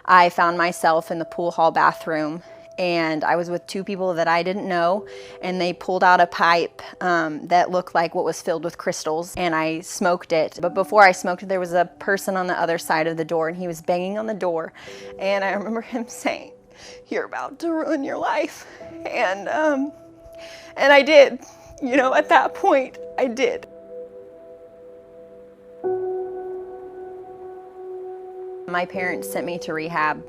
I found myself in the pool hall bathroom, and I was with two people that I didn't know, and they pulled out a pipe that looked like what was filled with crystals, and I smoked it. But before I smoked it, there was a person on the other side of the door, and he was banging on the door, and I remember him saying, "You're about to ruin your life." And I did. You know, at that point, I did. My parents sent me to rehab.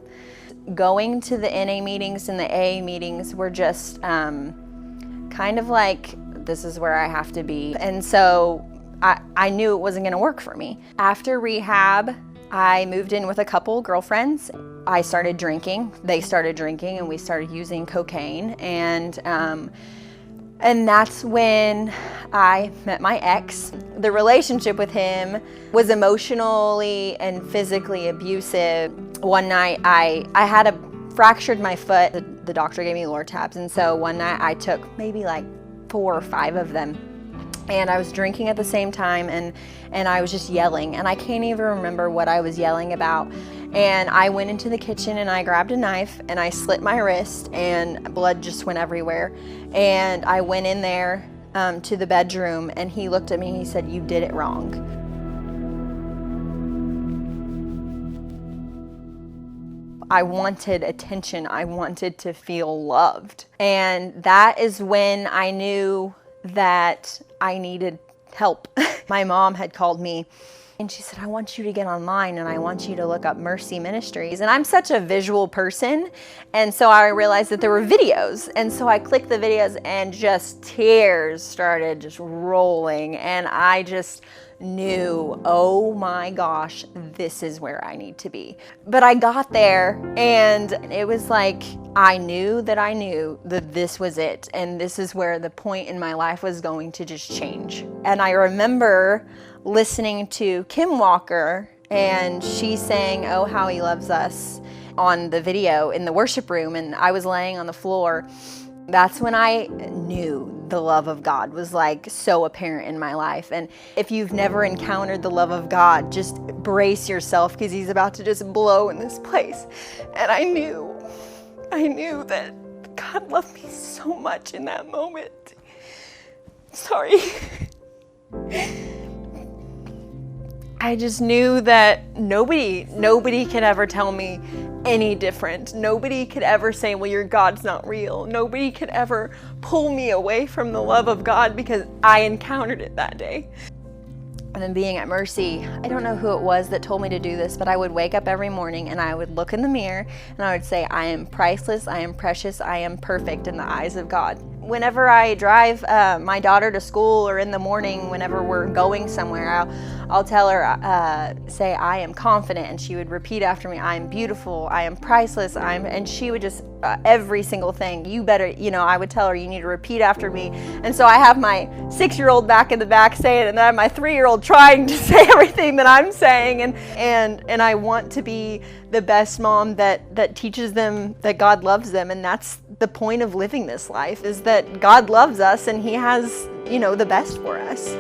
Going to the NA meetings and the AA meetings were just kind of like, this is where I have to be. And so I knew it wasn't gonna work for me. After rehab, I moved in with a couple girlfriends. I started drinking, they started drinking, and we started using cocaine. And that's when I met my ex. The relationship with him was emotionally and physically abusive. One night I had fractured my foot. The doctor gave me Lortabs, and so one night I took maybe like 4 or 5 of them. And I was drinking at the same time, and I was just yelling, and I can't even remember what I was yelling about. And I went into the kitchen and I grabbed a knife and I slit my wrist, and blood just went everywhere. And I went in there to the bedroom, and he looked at me and he said, "You did it wrong." I wanted attention. I wanted to feel loved. And that is when I knew that I needed help. My mom had called me and she said, "I want you to get online and I want you to look up Mercy Ministries." And I'm such a visual person. And so I realized that there were videos. And so I clicked the videos and just tears started just rolling. And I just knew, oh my gosh, this is where I need to be. But I got there and it was like, I knew that this was it. And this is where the point in my life was going to just change. And I remember listening to Kim Walker, and she sang "Oh How He Loves Us" on the video in the worship room, and I was laying on the floor. That's when I knew the love of God was like so apparent in my life. And if you've never encountered the love of God, just brace yourself, because he's about to just blow in this place. And I knew that God loved me so much in that moment. Sorry. I just knew that nobody could ever tell me any different. Nobody could ever say, well, your God's not real. Nobody could ever pull me away from the love of God, because I encountered it that day. And then being at Mercy, I don't know who it was that told me to do this, but I would wake up every morning and I would look in the mirror and I would say, I am priceless, I am precious, I am perfect in the eyes of God. Whenever I drive my daughter to school, or in the morning whenever we're going somewhere, I'll tell her, say, I am confident, and she would repeat after me, I am beautiful, I am priceless, and she would just, every single thing, you better, I would tell her, you need to repeat after me. And so I have my 6-year-old back in the back saying it, and then I have my 3-year-old trying to say everything that I'm saying, and I want to be the best mom that teaches them that God loves them. And that's the point of living this life, is that God loves us and he has, the best for us.